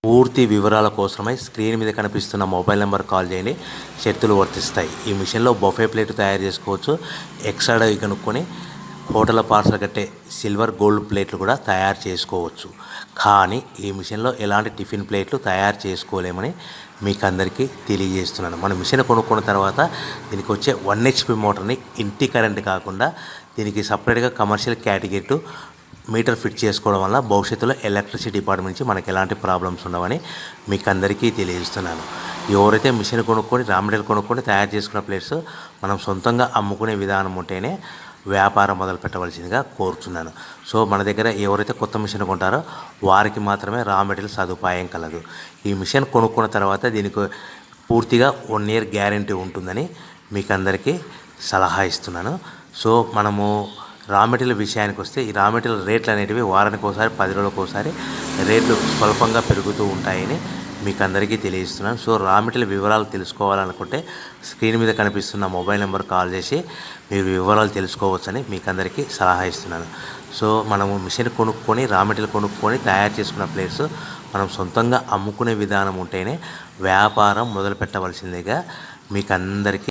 పూర్తి వివరాల కోసమై స్క్రీన్ మీద కనిపిస్తున్న మొబైల్ నెంబర్ కాల్ చేయండి. షరతులు వర్తిస్తాయి. ఈ మిషన్లో బొఫే ప్లేట్ తయారు చేసుకోవచ్చు. ఎక్స్ట్రా కనుక్కొని హోటల్ పార్సల్ కట్టే సిల్వర్ గోల్డ్ ప్లేట్లు కూడా తయారు చేసుకోవచ్చు. కానీ ఈ మిషన్లో ఎలాంటి టిఫిన్ ప్లేట్లు తయారు చేసుకోలేమని మీకు అందరికీ తెలియజేస్తున్నాను. మన మిషన్ కొనుక్కున్న తర్వాత దీనికి వచ్చే 1 HP మోటార్ని ఇంటి కరెంట్ కాకుండా దీనికి సపరేట్గా కమర్షియల్ కేటగిరీ మీటర్ ఫిట్ చేసుకోవడం వల్ల భవిష్యత్తులో ఎలక్ట్రిసిటీ డిపార్ట్మెంట్ నుంచి మనకి ఎలాంటి ప్రాబ్లమ్స్ ఉండవని మీకు అందరికీ తెలియజేస్తున్నాను. ఎవరైతే మిషన్ కొనుక్కొని రా మెటీరియల్ కొనుక్కొని తయారు చేసుకున్న ప్లేట్స్ మనం సొంతంగా అమ్ముకునే విధానం ఉంటేనే వ్యాపారం మొదలు పెట్టవలసిందిగా కోరుతున్నాను. సో మన దగ్గర ఎవరైతే కొత్త మిషన్ కొంటారో వారికి మాత్రమే రా మెటీరియల్ సదుపాయం కలదు. ఈ మిషన్ కొనుక్కున్న తర్వాత దీనికి పూర్తిగా 1 year గ్యారంటీ ఉంటుందని మీకు అందరికీ సలహా ఇస్తున్నాను. సో మనము రా మెటీరియల్ విషయానికి వస్తే ఈ రా మెటీరియల్ రేట్లు అనేటివి వారానికి ఒకసారి 10 రోజులకు ఒకసారి రేట్లు స్వల్పంగా పెరుగుతూ ఉంటాయని మీకు అందరికీ తెలియజేస్తున్నాను. సో రా మెటీరియల్ వివరాలు తెలుసుకోవాలనుకుంటే స్క్రీన్ మీద కనిపిస్తున్న మొబైల్ నెంబర్ కాల్ చేసి మీరు వివరాలు తెలుసుకోవచ్చని మీకు అందరికీ సలహా ఇస్తున్నాను. సో మనము మిషన్ కొనుక్కొని రా మెటీరియల్ కొనుక్కొని తయారు చేసుకున్న ప్లేట్స్ మనం సొంతంగా అమ్ముకునే విధానం ఉంటేనే వ్యాపారం మొదలు పెట్టవలసిందిగా మీకు అందరికీ